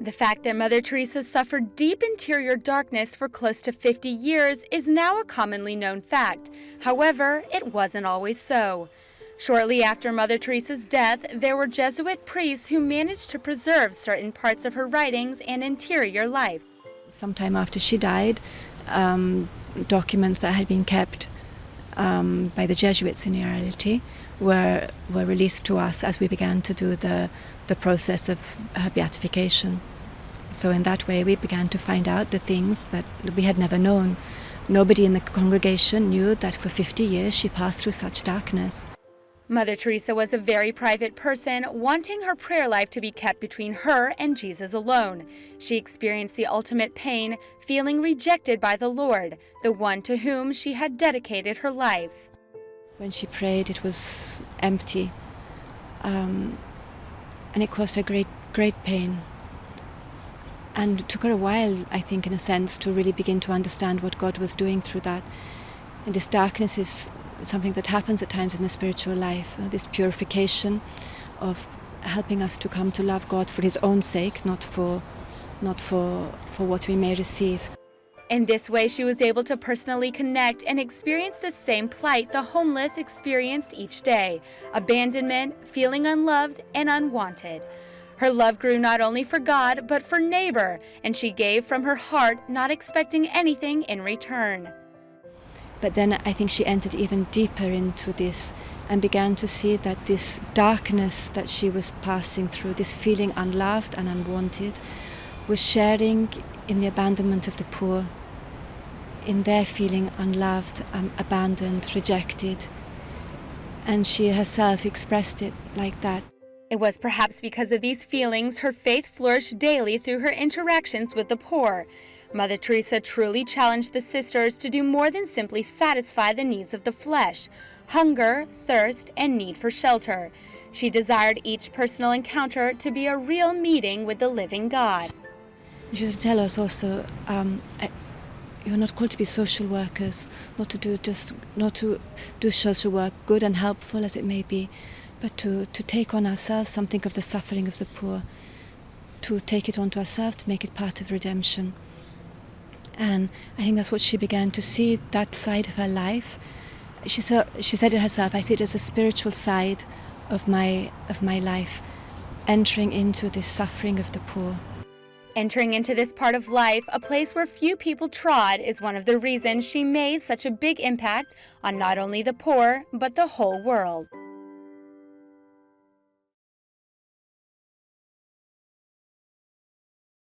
The fact that Mother Teresa suffered deep interior darkness for close to 50 years is now a commonly known fact. However, it wasn't always so. Shortly after Mother Teresa's death, there were Jesuit priests who managed to preserve certain parts of her writings and interior life. Sometime after she died, documents that had been kept by the Jesuits in reality were released to us as we began to do the process of her beatification. So in that way we began to find out the things that we had never known. Nobody in the congregation knew that for 50 years she passed through such darkness. Mother Teresa was a very private person, wanting her prayer life to be kept between her and Jesus alone. She experienced the ultimate pain, feeling rejected by the Lord, the one to whom she had dedicated her life. When she prayed, it was empty, and it caused her great pain. And it took her a while, I think, in a sense, to really begin to understand what God was doing through that. And this darkness is something that happens at times in the spiritual life, this purification of helping us to come to love God for His own sake, not for what we may receive. In this way, she was able to personally connect and experience the same plight the homeless experienced each day: abandonment, feeling unloved and unwanted. Her love grew not only for God, but for neighbor, and she gave from her heart, not expecting anything in return. But then I think she entered even deeper into this and began to see that this darkness that she was passing through, this feeling unloved and unwanted, was sharing in the abandonment of the poor, in their feeling unloved, abandoned, rejected. And she herself expressed it like that. It was perhaps because of these feelings her faith flourished daily through her interactions with the poor. Mother Teresa truly challenged the sisters to do more than simply satisfy the needs of the flesh: hunger, thirst, and need for shelter. She desired each personal encounter to be a real meeting with the living God. She used to tell us also, you're not called to be social workers, not to do social work, good and helpful as it may be, but to take on ourselves something of the suffering of the poor, to take it onto ourselves, to make it part of redemption. And I think that's what she began to see, that side of her life. She said it herself, I see it as a spiritual side of my life, entering into this suffering of the poor. Entering into this part of life, a place where few people trod, is one of the reasons she made such a big impact on not only the poor, but the whole world.